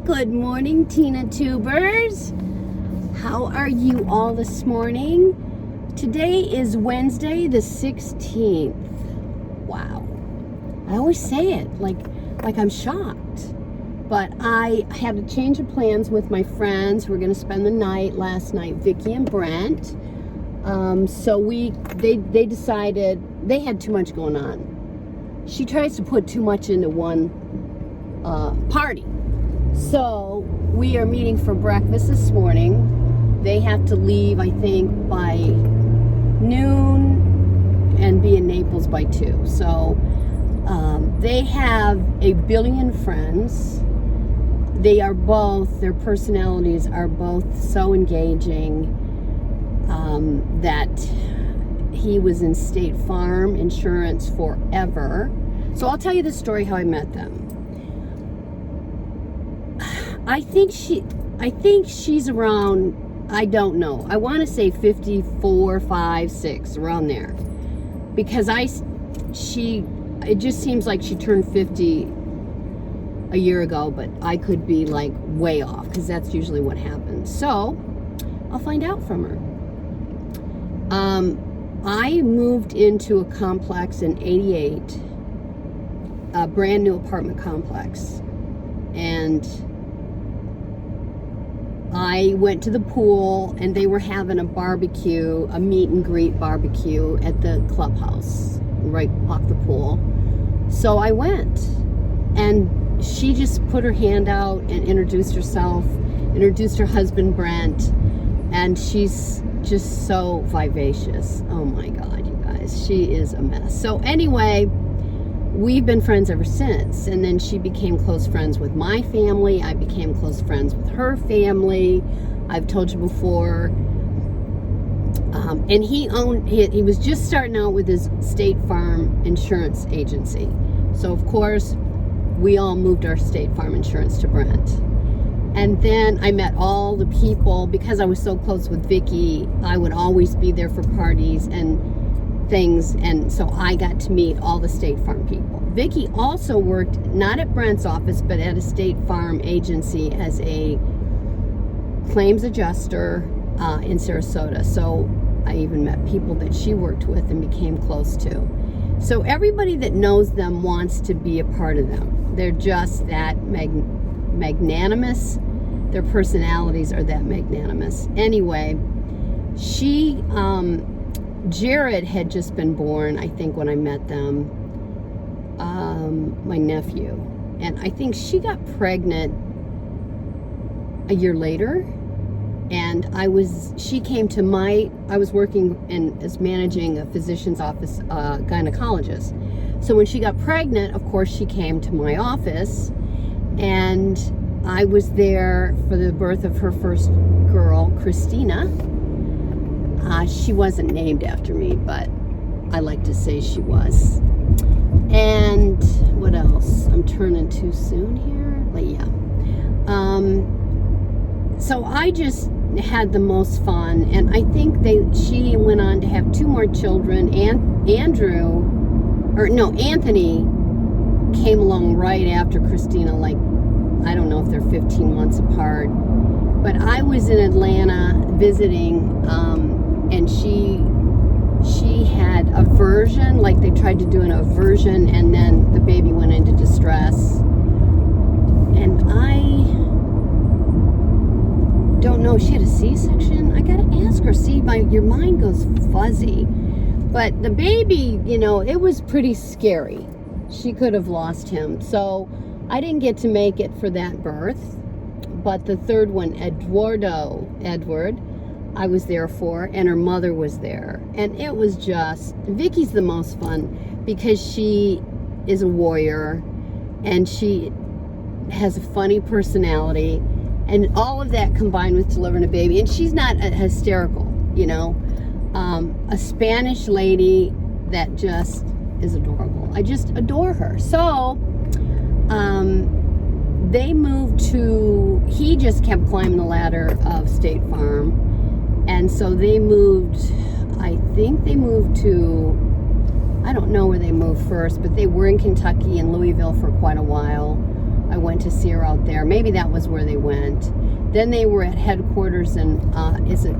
Good morning, Tina Tubers. How are you all this morning? Today is Wednesday the 16th. Wow. I always say it like I'm shocked. But I had a change of plans with my friends. We're going to spend the night last night, Vicky and Brent. So they decided they had too much going on. She tries to put too much into one party. So we are meeting for breakfast this morning. They have to leave, I think, by noon and be in Naples by 2. So they have a billion friends. Their personalities are both so engaging that he was in State Farm Insurance forever. So I'll tell you the story how I met them. I think she's around, I don't know. I want to say 54, 5, 6, around there. Because it just seems like she turned 50 a year ago, but I could be like way off because that's usually what happens. So I'll find out from her. I moved into a complex in 88, a brand new apartment complex, and I went to the pool and they were having a barbecue, a meet and greet barbecue at the clubhouse right off the pool. So I went, and she just put her hand out and introduced herself, introduced her husband Brent, and she's just so vivacious. Oh my God, you guys, she is a mess. So anyway, we've been friends ever since, and then she became close friends with my family. I became close friends with her family. I've told you before. And he was just starting out with his State Farm Insurance agency. So of course, we all moved our State Farm Insurance to Brent. And then I met all the people. Because I was so close with Vicky, I would always be there for parties and things, and so I got to meet all the State Farm people. Vicky also worked not at Brent's office but at a State Farm agency as a claims adjuster in Sarasota. So I even met people that she worked with and became close to. So everybody that knows them wants to be a part of them. They're just that magnanimous. Their personalities are that magnanimous. Anyway, Jared had just been born, I think, when I met them, my nephew. And I think she got pregnant a year later. And I was working as managing a physician's office, gynecologist. So when she got pregnant, of course, she came to my office. And I was there for the birth of her first girl, Christina. She wasn't named after me, but I like to say she was. And what else? I'm turning too soon here, but yeah. So I just had the most fun, and I think she went on to have 2 more children. And Anthony came along right after Christina, like, I don't know if they're 15 months apart. But I was in Atlanta visiting, and she had a aversion, like they tried to do an aversion, and then the baby went into distress. And I don't know, she had a C-section? I gotta ask her. See, your mind goes fuzzy. But the baby, it was pretty scary. She could have lost him. So I didn't get to make it for that birth. But the third one, Edward, I was there for, and her mother was there. And it was just, Vicky's the most fun because she is a warrior and she has a funny personality, and all of that combined with delivering a baby. And she's not hysterical, a Spanish lady that just is adorable. I just adore her. So, they moved he just kept climbing the ladder of State Farm. And so they moved, I think they moved to, I don't know where they moved first, but they were in Kentucky and Louisville for quite a while. I went to see her out there. Maybe that was where they went. Then they were at headquarters in, is it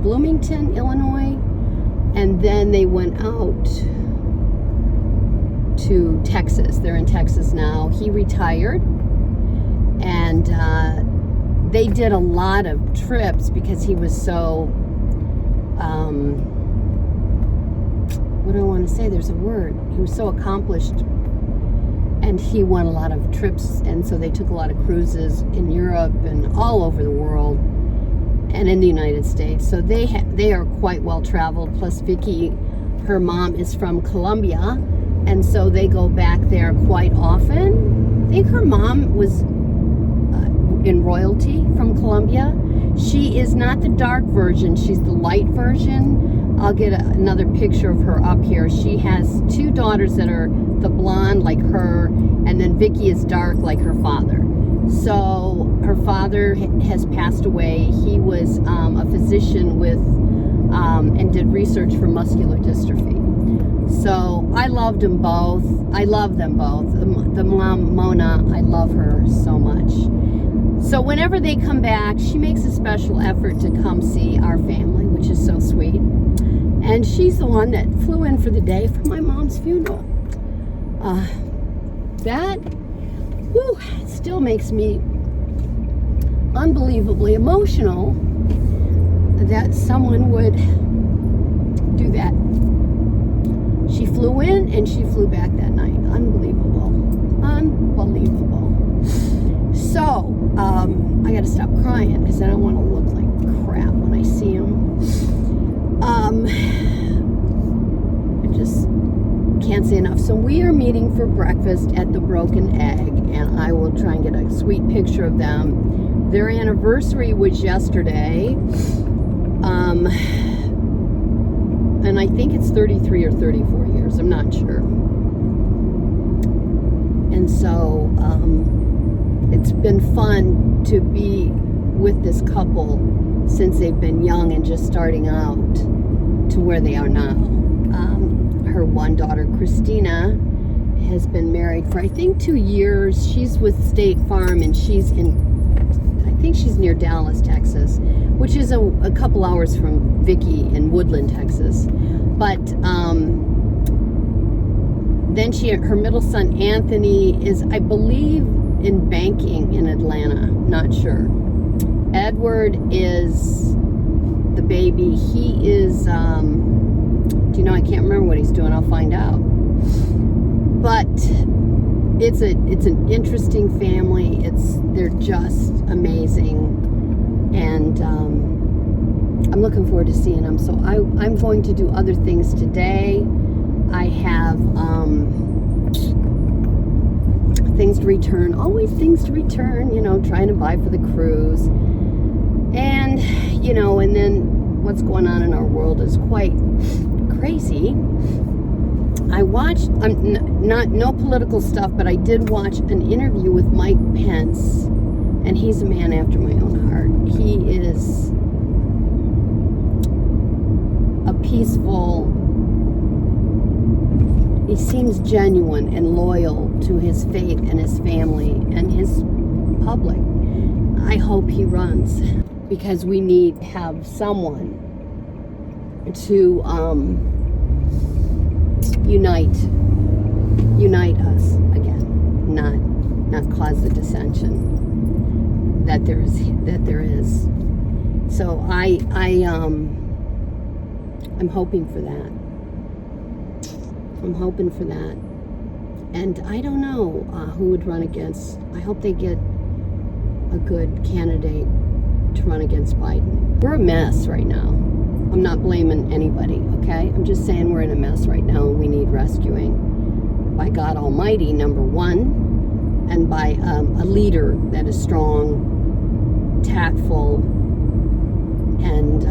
Bloomington, Illinois? And then they went out to Texas. They're in Texas now. He retired. And they did a lot of trips because he was so, what do I want to say? There's a word. He was so accomplished. And he won a lot of trips, and so they took a lot of cruises in Europe and all over the world, and in the United States. So they are quite well traveled. Plus, Vicky, her mom is from Colombia, and so they go back there quite often. I think her mom was in royalty from Colombia. She is not the dark version; she's the light version. I'll get another picture of her up here. She has 2 daughters that are the blonde like her, and then Vicky is dark like her father. So her father has passed away. He was a physician with and did research for muscular dystrophy. So I loved them both. I love them both. The mom, Mona, I love her so much. So whenever they come back, she makes a special effort to come see our family, which is so sweet. And she's the one that flew in for the day for my mom's funeral. That still makes me unbelievably emotional that someone would do that. She flew in and she flew back that night. Unbelievable. Unbelievable. So, I gotta stop crying because I don't want to look like crap when I see him. I just can't say enough. So we are meeting for breakfast at the Broken Egg, and I will try and get a sweet picture of them. Their anniversary was yesterday, and I think it's 33 or 34 years. I'm not sure. And so it's been fun to be with this couple since they've been young and just starting out to where they are now. Her one daughter, Christina, has been married for I think 2 years. She's with State Farm, and she's in, I think she's near Dallas, Texas, which is a couple hours from Vicky in Woodland, Texas. But then her middle son, Anthony, is, I believe, in banking in Atlanta. Not sure. Edward is the baby. He is, I can't remember what he's doing. I'll find out. But it's an interesting family. They're just amazing, and I'm looking forward to seeing them. So I'm going to do other things today. I have things to return. Always things to return. Trying to buy for the cruise, and and then what's going on in our world is quite crazy. I watched, no political stuff, but I did watch an interview with Mike Pence, and he's a man after my own heart. He is a peaceful, he seems genuine and loyal to his faith and his family and his public. I hope he runs, because we need to have someone to unite us again, not cause the dissension that there is. So I'm hoping for that. I'm hoping for that. And I don't know who would run against. I hope they get a good candidate to run against Biden. We're a mess right now. I'm not blaming anybody, okay? I'm just saying we're in a mess right now and we need rescuing by God Almighty, number one, and by a leader that is strong, tactful, and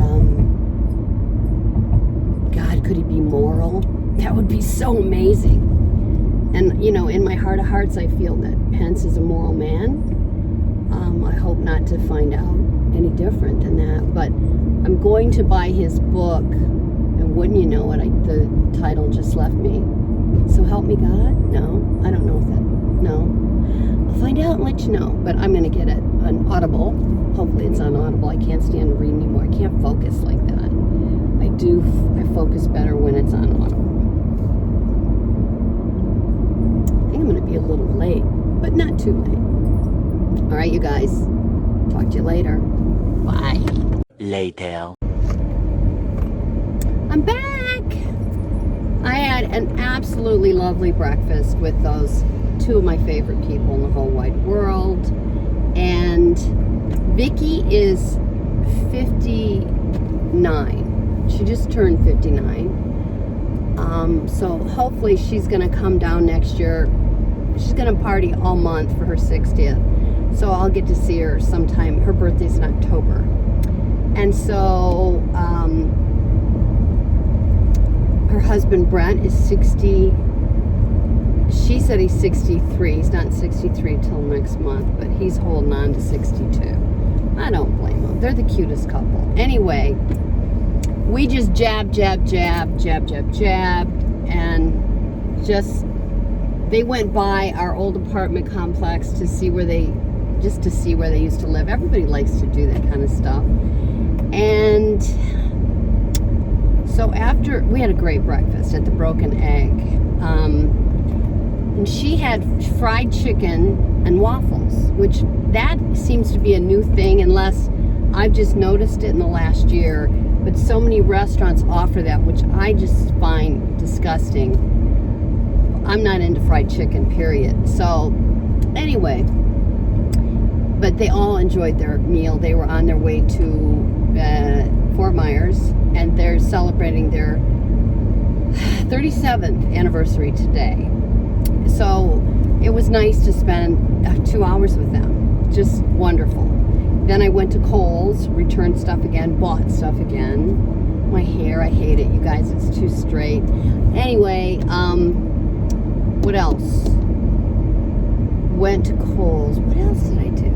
God, could he be moral? That would be so amazing. And, in my heart of hearts, I feel that Pence is a moral man. I hope not to find out any different than that. But I'm going to buy his book, and wouldn't you know it, the title just left me. So help me God? No, I don't know if that, no. I'll find out. I'll let you know. But I'm going to get it on Audible. Hopefully it's on Audible. I can't stand to read anymore. I can't focus like that. I focus better when it's on Audible. I think I'm going to be a little late, but not too late. All right, you guys. Talk to you later. Bye. Later. I'm back. I had an absolutely lovely breakfast with those two of my favorite people in the whole wide world. And Vicky is 59. She just turned 59. So hopefully she's going to come down next year. She's going to party all month for her 60th. So I'll get to see her sometime. Her birthday's in October. And so her husband Brent is 60. She said he's 63. He's not 63 till next month, but he's holding on to 62. I don't blame them. They're the cutest couple. Anyway, we just jabbed, and just, they went by our old apartment complex to see where they used to live. Everybody likes to do that kind of stuff. And so after, we had a great breakfast at the Broken Egg. And she had fried chicken and waffles, which that seems to be a new thing, unless I've just noticed it in the last year. But so many restaurants offer that, which I just find disgusting. I'm not into fried chicken, period. So anyway, but they all enjoyed their meal. They were on their way to Fort Myers, and they're celebrating their 37th anniversary today. So it was nice to spend 2 hours with them. Just wonderful. Then I went to Kohl's, returned stuff again, bought stuff again. My hair, I hate it, you guys. It's too straight. Anyway, what else? Went to Kohl's. What else did I do?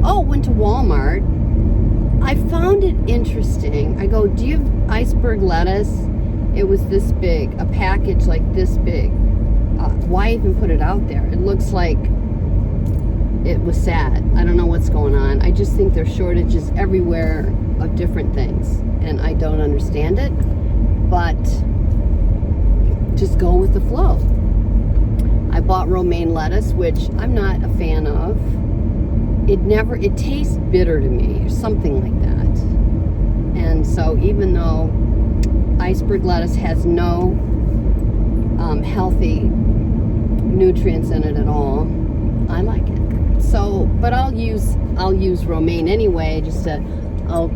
Oh, went to Walmart. I found it interesting. I go, do you have iceberg lettuce? It was this big, a package like this big. Why even put it out there? It looks like it was sad. I don't know what's going on. I just think there's shortages everywhere of different things, and I don't understand it, but just go with the flow. I bought romaine lettuce, which I'm not a fan of. It tastes bitter to me, or something like that. And so even though iceberg lettuce has no healthy nutrients in it at all, I like it. So, but I'll use romaine anyway. I'll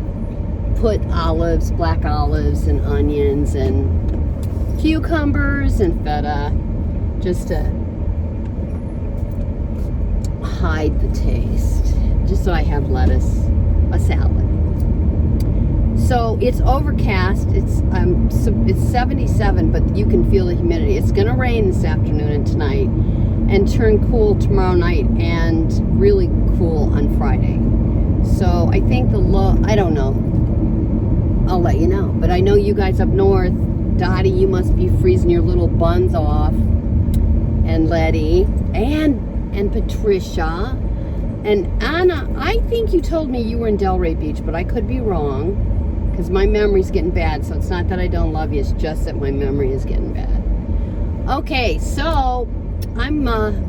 put olives, black olives, and onions, and cucumbers, and feta, just to hide the taste, just so I have lettuce, a salad. So it's overcast. It's 77, but you can feel the humidity. It's going to rain this afternoon and tonight, and turn cool tomorrow night, and really cool on Friday. So I think the low, I don't know. I'll let you know. But I know you guys up north, Dottie, you must be freezing your little buns off, and Letty, and Patricia, and Anna. I think you told me you were in Delray Beach, but I could be wrong, because my memory's getting bad. So it's not that I don't love you, it's just that my memory is getting bad. Okay, so I'm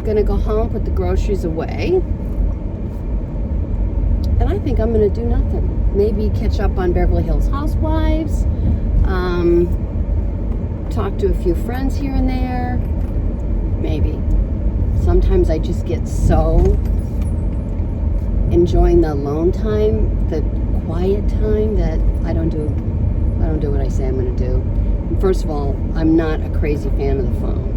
gonna go home, put the groceries away, and I think I'm gonna do nothing. Maybe catch up on Beverly Hills Housewives, talk to a few friends here and there, maybe. Sometimes I just get so enjoying the alone time, the quiet time, that I don't do what I say I'm going to do. And first of all, I'm not a crazy fan of the phone.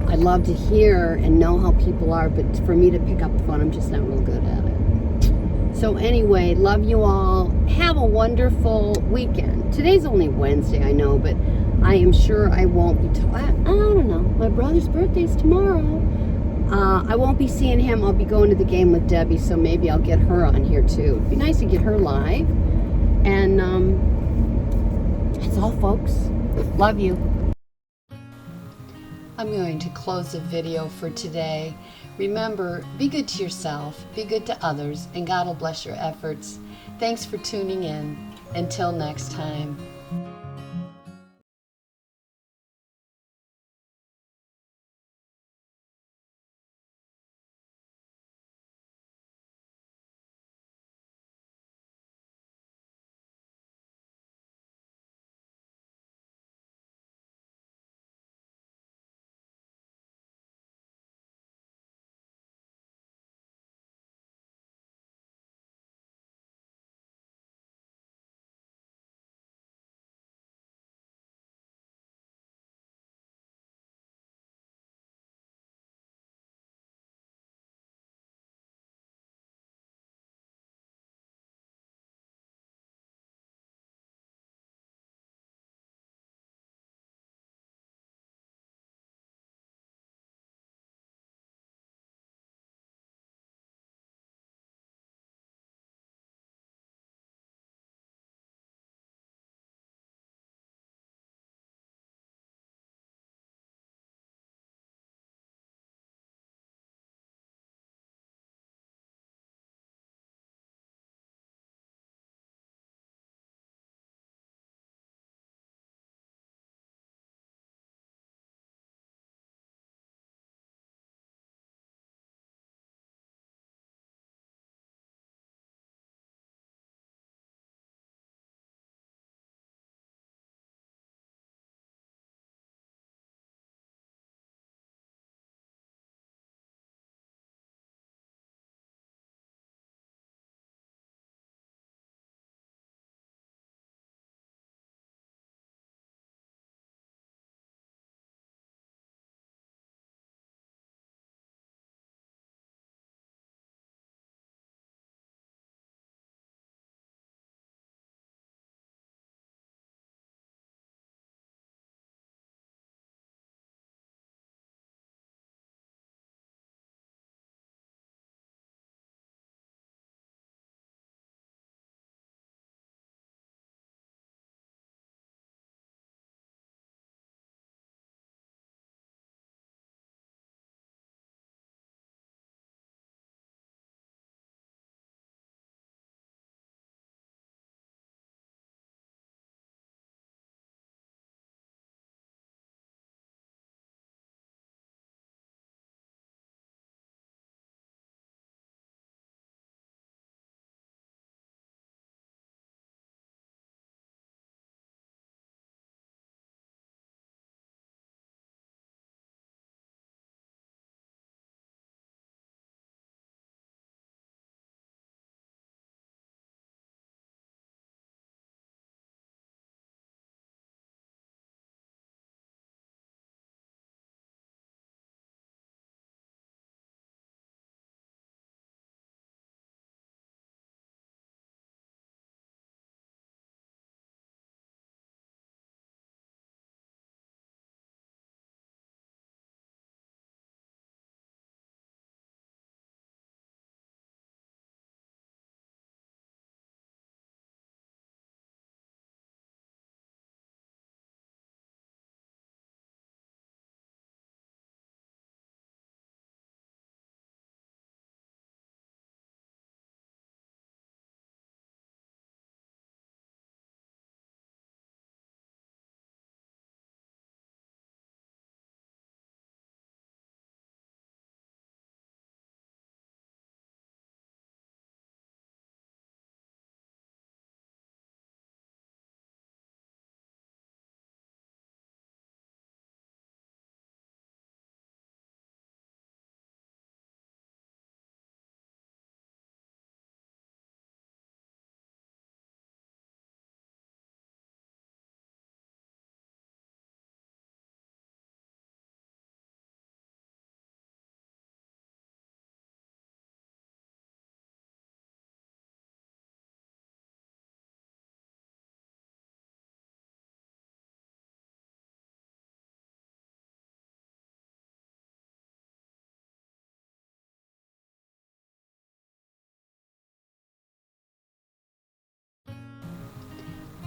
I love to hear and know how people are, but for me to pick up the phone, I'm just not real good at it. So anyway, love you all. Have a wonderful weekend. Today's only Wednesday, I know, but I am sure I won't be, I don't know, my brother's birthday's tomorrow. I won't be seeing him. I'll be going to the game with Debbie, so maybe I'll get her on here too. It'd be nice to get her live. And that's all, folks. Love you. I'm going to close the video for today Remember, be good to yourself, be good to others, and God will bless your efforts. Thanks for tuning in. Until next time.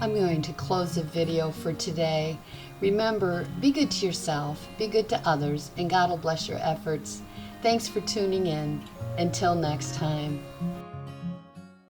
I'm going to close the video for today. Remember, be good to yourself, be good to others, and God will bless your efforts. Thanks for tuning in. Until next time.